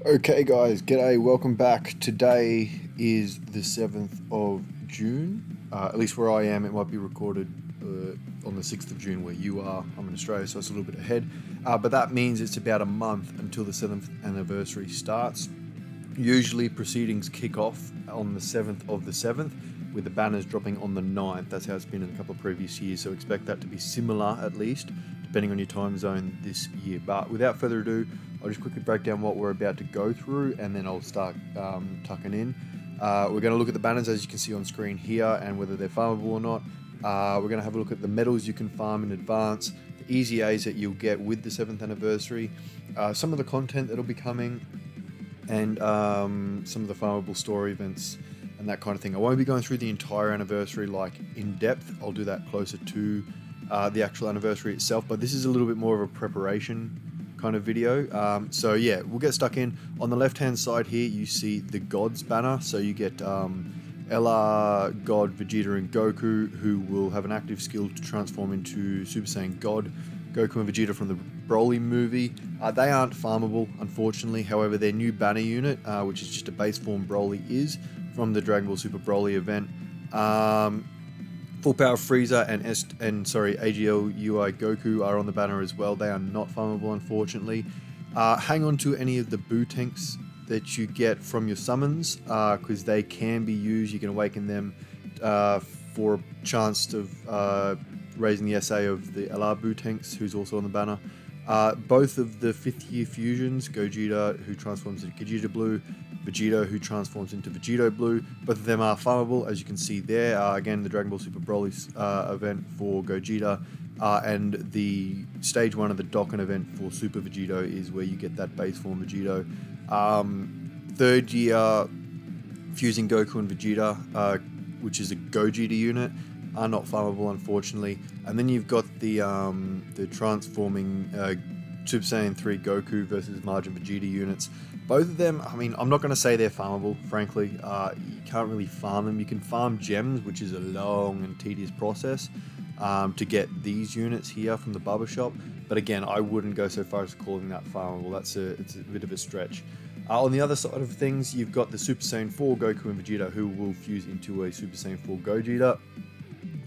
Okay guys, g'day, welcome back. Today is the 7th of June, at least where I am. It might be recorded on the 6th of June where you are. I'm in Australia, so it's a little bit ahead. But that means it's about a month until the 7th anniversary starts. Usually proceedings kick off on the 7th of the 7th, with the banners dropping on the 9th. That's how it's been in a couple of previous years, so expect that to be similar at least, depending on your time zone this year. But without further ado, I'll just quickly break down what we're about to go through, and then I'll start tucking in. We're going to look at the banners, as you can see on screen here, and whether they're farmable or not. We're going to have a look at the medals you can farm in advance, the easy A's that you'll get with the 7th anniversary, some of the content that'll be coming, and some of the farmable story events and that kind of thing. I won't be going through the entire anniversary like in depth. I'll do that closer to the actual anniversary itself, but this is a little bit more of a preparation kind of video. So yeah, we'll get stuck in. On the left hand side here you see the gods banner, so you get LR, God, Vegeta and Goku, who will have an active skill to transform into Super Saiyan God. Goku and Vegeta from the Broly movie. They aren't farmable, unfortunately. However, their new banner unit, which is just a base form Broly, is from the Dragon Ball Super Broly event. Full Power Frieza and AGL UI Goku are on the banner as well. They are not farmable, unfortunately. Hang on to any of the Boo tanks that you get from your summons, because they can be used. You can awaken them for a chance of raising the SA of the LR Boo tanks, who's also on the banner. Both of the 5th year fusions, Gogeta, who transforms into Gogeta Blue, Vegeta, who transforms into Vegito Blue, both of them are farmable, as you can see there. Again, the Dragon Ball Super Broly event for Gogeta, and the stage 1 of the Dokkan event for Super Vegito is where you get that base form Vegito. 3rd year fusing Goku and Vegeta, which is a Gogeta unit, are not farmable, unfortunately. And then you've got the transforming Super Saiyan 3 Goku versus Majin Vegeta units. Both of them, I mean, I'm not going to say they're farmable, frankly. You can't really farm them. You can farm gems, which is a long and tedious process to get these units here from the barber shop. But again, I wouldn't go so far as calling that farmable. It's a bit of a stretch. On the other side of things, you've got the Super Saiyan 4 Goku and Vegeta, who will fuse into a Super Saiyan 4 Gogeta.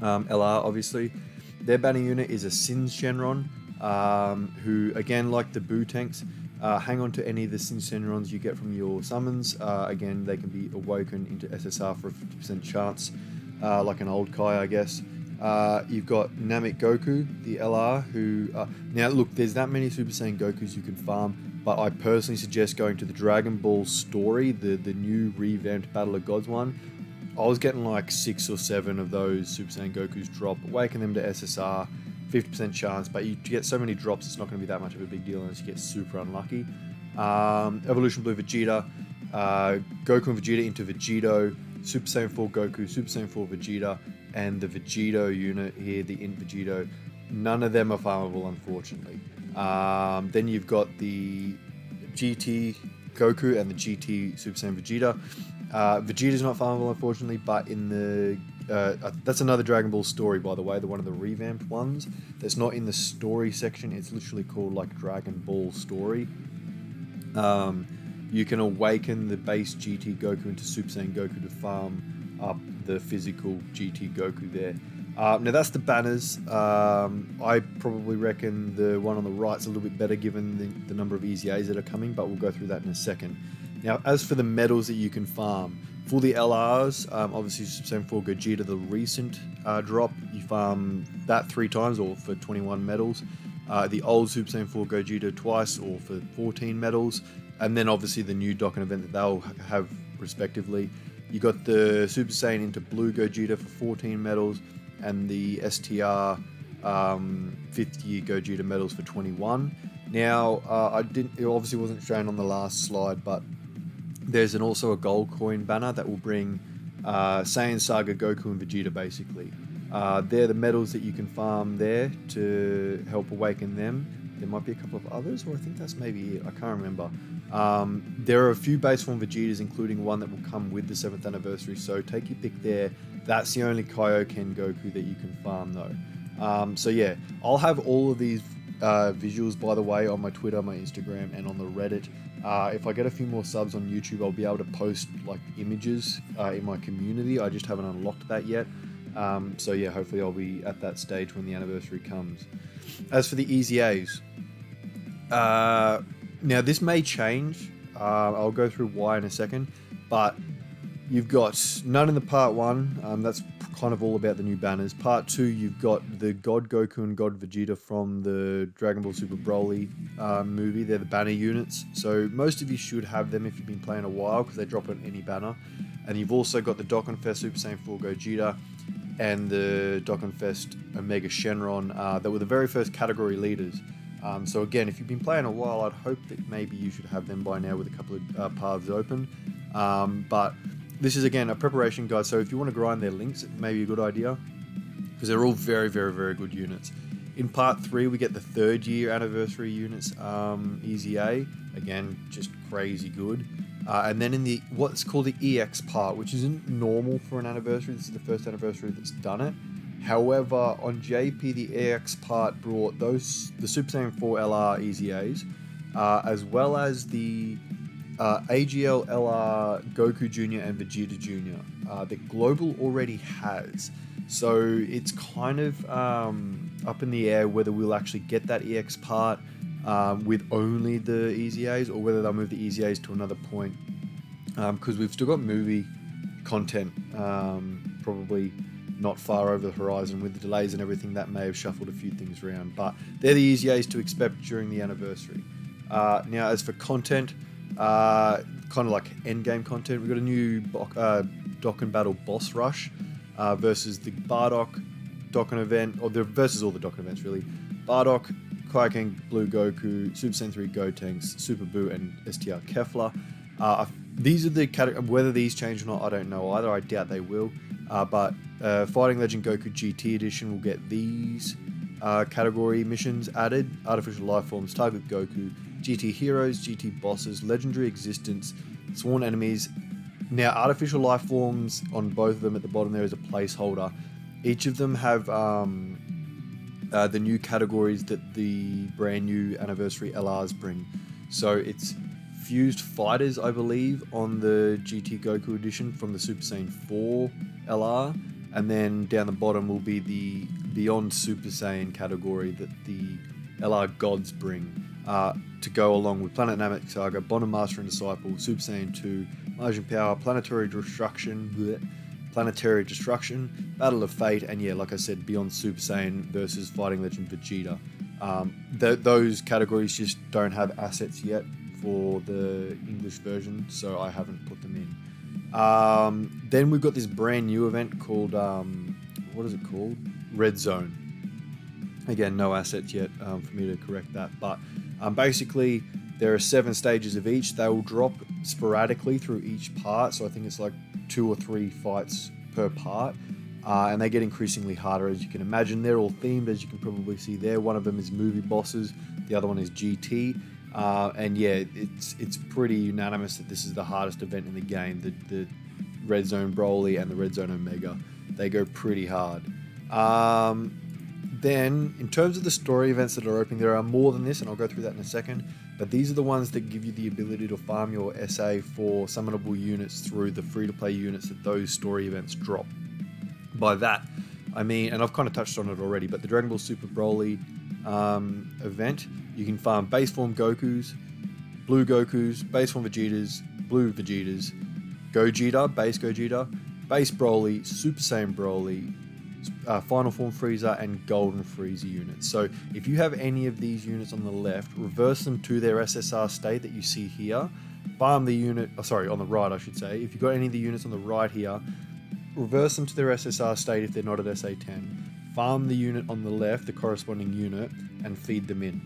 LR, obviously. Their banner unit is a Sins Shenron, who, again, like the Boo tanks, hang on to any of the Sins Shenrons you get from your summons. Again, they can be awoken into SSR for a 50% chance, like an old Kai, I guess. You've got Namek Goku, the LR, who... now, look, there's that many Super Saiyan Gokus you can farm, but I personally suggest going to the Dragon Ball story, the new revamped Battle of Gods one. I was getting like 6 or 7 of those Super Saiyan Gokus drop, awaken them to SSR, 50% chance, but you get so many drops, it's not going to be that much of a big deal unless you get super unlucky. Evolution Blue Vegeta, Goku and Vegeta into Vegito, Super Saiyan 4 Goku, Super Saiyan 4 Vegeta, and the Vegito unit here, the Int Vegito. None of them are farmable, unfortunately. Then you've got the GT Goku and the GT Super Saiyan Vegeta. Vegeta's not farmable, unfortunately, but in the that's another Dragon Ball story, by the way, one of the revamped ones that's not in the story section. It's literally called like Dragon Ball Story. You can awaken the base GT Goku into Super Saiyan Goku to farm up the physical GT Goku there. Now that's the banners. I probably reckon the one on the right's a little bit better given the number of easy A's that are coming, but we'll go through that in a second. Now, as for the medals that you can farm, for the LRs, obviously Super Saiyan 4 Gogeta, the recent drop, you farm that 3 times, or for 21 medals. The old Super Saiyan 4 Gogeta twice, or for 14 medals. And then obviously the new Dokkan event that they'll have respectively. You got the Super Saiyan into Blue Gogeta for 14 medals, and the STR 5th year Gogeta medals for 21. Now, it obviously wasn't shown on the last slide, but there's also a gold coin banner that will bring Saiyan Saga Goku and Vegeta, basically. They're the medals that you can farm there to help awaken them. There might be a couple of others, or I think that's maybe it. I can't remember. There are a few base form Vegetas, including one that will come with the 7th anniversary, so take your pick there. That's the only Kaioken Goku that you can farm, though. So yeah, I'll have all of these visuals, by the way, on my Twitter, my Instagram, and on the Reddit If I get a few more subs on YouTube, I'll be able to post like images in my community. I just haven't unlocked that yet. So yeah, hopefully I'll be at that stage when the anniversary comes. As for the Easy A's, now this may change. I'll go through why in a second, but you've got none in the part 1. That's kind of all about the new banners. Part 2, you've got the God Goku and God Vegeta from the Dragon Ball Super Broly movie. They're the banner units, so most of you should have them if you've been playing a while, because they drop on any banner. And you've also got the Dokkan Fest Super Saiyan 4 Gogeta and the Dokkan Fest Omega Shenron that were the very first category leaders. So again, if you've been playing a while, I'd hope that maybe you should have them by now with a couple of paths open. But this is, again, a preparation guide, so if you want to grind their links, it may be a good idea, because they're all very, very, very good units. In part 3, we get the 3rd year anniversary units, Easy A, again, just crazy good. And then in the what's called the EX part, which isn't normal for an anniversary, this is the first anniversary that's done it. However, on JP, the EX part brought the Super Saiyan 4 LR Easy A's, as well as the AGL LR Goku Jr. and Vegeta Jr. That Global already has. So it's kind of up in the air whether we'll actually get that EX part with only the Easy A's, or whether they'll move the Easy A's to another point. Because we've still got movie content probably not far over the horizon. With the delays and everything, that may have shuffled a few things around. But they're the Easy A's to expect during the anniversary. Now, as for content, kind of like endgame content, we've got a new Dokkan Battle Boss Rush versus the Bardock Dokkan event, or versus all the Dokkan events really. Bardock, Kaioken Blue Goku, Super Saiyan 3 Gotenks, Super Buu, and STR Kefla. These are the categories. Whether these change or not, I don't know either. I doubt they will. But Fighting Legend Goku GT Edition will get these category missions added: Artificial Life Forms, Target Goku, GT Heroes, GT Bosses, Legendary Existence, Sworn Enemies. Now, Artificial Life Forms on both of them at the bottom there is a placeholder. Each of them have the new categories that the brand new anniversary LRs bring. So it's Fused Fighters, I believe, on the GT Goku edition from the Super Saiyan 4 LR, and then down the bottom will be the Beyond Super Saiyan category that the LR Gods bring to go along with Planet Namek Saga, Bond of Master and Disciple, Super Saiyan 2, Margin Power, Planetary Destruction, Battle of Fate, and yeah, like I said, Beyond Super Saiyan versus Fighting Legend Vegeta. Those categories just don't have assets yet for the English version, so I haven't put them in. Then we've got this brand new event called, what is it called? Red Zone. Again, no assets yet for me to correct that, but basically there are 7 stages of each. They will drop sporadically through each part, so I think it's like 2 or 3 fights per part, and they get increasingly harder, as you can imagine. They're all themed, as you can probably see there. One of them is movie bosses, the other one is GT, and yeah, it's pretty unanimous that this is the hardest event in the game. The Red Zone Broly and the Red Zone Omega, they go pretty hard. Then, in terms of the story events that are opening, there are more than this, and I'll go through that in a second, but these are the ones that give you the ability to farm your SA for summonable units through the free-to-play units that those story events drop. By that, I mean, and I've kind of touched on it already, but the Dragon Ball Super Broly event, you can farm base form Gokus, blue Gokus, base form Vegetas, blue Vegetas, Gogeta, base Broly, Super Saiyan Broly, Final Form Frieza, and Golden Frieza units. So if you have any of these units on the left, reverse them to their SSR state that you see here, farm the unit, on the right I should say. If you've got any of the units on the right here, reverse them to their SSR state if they're not at SA10, farm the unit on the left, the corresponding unit, and feed them in.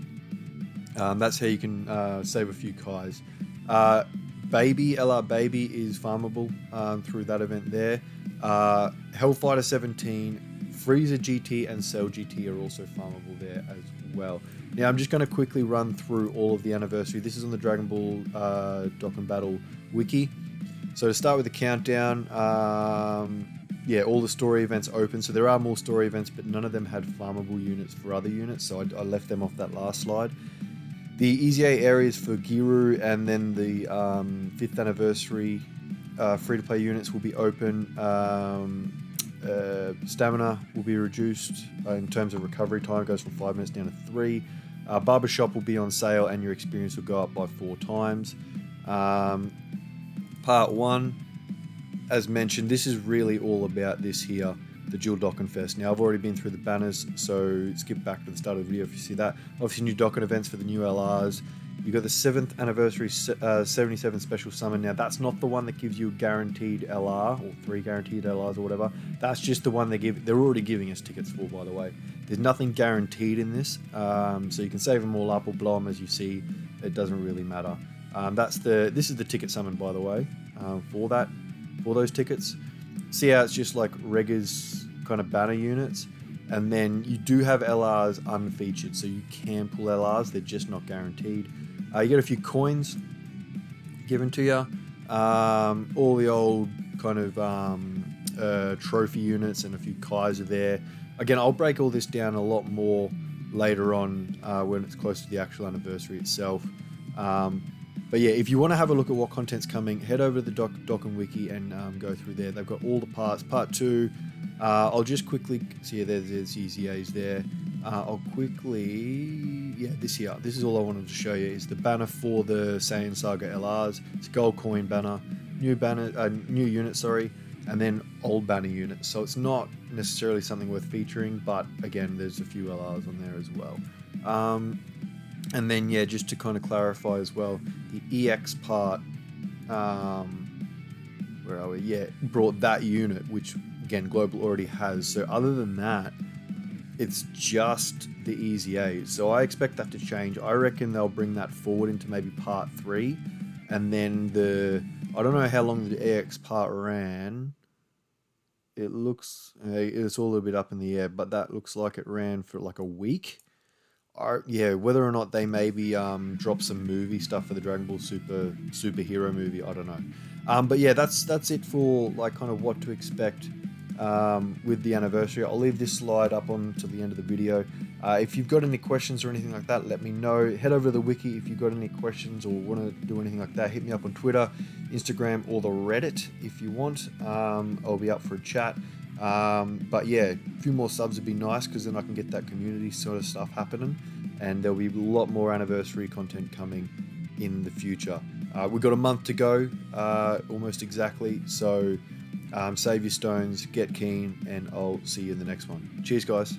That's how you can save a few Kais. LR Baby is farmable through that event there. Hellfighter 17, Frieza GT, and Cell GT are also farmable there as well. Now I'm just going to quickly run through all of the anniversary. This is on the Dragon Ball Dokkan Battle wiki. So to start with the countdown, yeah, all the story events open. So there are more story events, but none of them had farmable units for other units, so I left them off that last slide. The Easy A areas for Giru and then the 5th anniversary free-to-play units will be open. Stamina will be reduced in terms of recovery time. It goes from 5 minutes down to 3. Barbershop will be on sale and your experience will go up by 4 times. Part 1, as mentioned, this is really all about this here, the Dual Dokkan Fest. Now, I've already been through the banners, so skip back to the start of the video if you see that. Obviously, new Dokkan events for the new LRs. You've got the 7th anniversary 77 special summon. Now, that's not the one that gives you a guaranteed LR, or 3 guaranteed LRs or whatever. That's just the one they're already giving us tickets for, by the way. There's nothing guaranteed in this, so you can save them all up or blow them as you see. It doesn't really matter. This is the ticket summon, by the way, for those tickets. See how it's just like Rega's kind of banner units, and then you do have LRs unfeatured, so you can pull LRs. They're just not guaranteed. You get a few coins given to you. All the old kind of trophy units and a few Kais are there. Again, I'll break all this down a lot more later on when it's close to the actual anniversary itself. But yeah, if you want to have a look at what content's coming, head over to the Dokkan Wiki and go through there. They've got all the parts. Part 2, I'll just quickly see. There's Easy A's there. I'll quickly, this here. This is all I wanted to show you is the banner for the Saiyan Saga LRs. It's a gold coin banner, new unit, sorry, and then old banner units. So it's not necessarily something worth featuring, but again, there's a few LRs on there as well. And then, yeah, just to kind of clarify as well, the EX part, where are we? Yeah, brought that unit, which, again, Global already has. So other than that, it's just the Easy A. So I expect that to change. I reckon they'll bring that forward into maybe part 3. And then I don't know how long the EX part ran. It looks, it's all a bit up in the air, but that looks like it ran for like a week. Yeah, whether or not they maybe drop some movie stuff for the Dragon Ball superhero movie, I don't know. But yeah, that's it for like kind of what to expect with the anniversary. I'll leave this slide up on to the end of the video. If you've got any questions or anything like that, let me know. Head over to the wiki if you've got any questions or want to do anything like that. Hit me up on Twitter, Instagram, or the Reddit if you want. I'll be up for a chat. But yeah, a few more subs would be nice because then I can get that community sort of stuff happening, and there'll be a lot more anniversary content coming in the future. We've got a month to go, almost exactly, so save your stones, get keen, and I'll see you in the next one. Cheers, guys.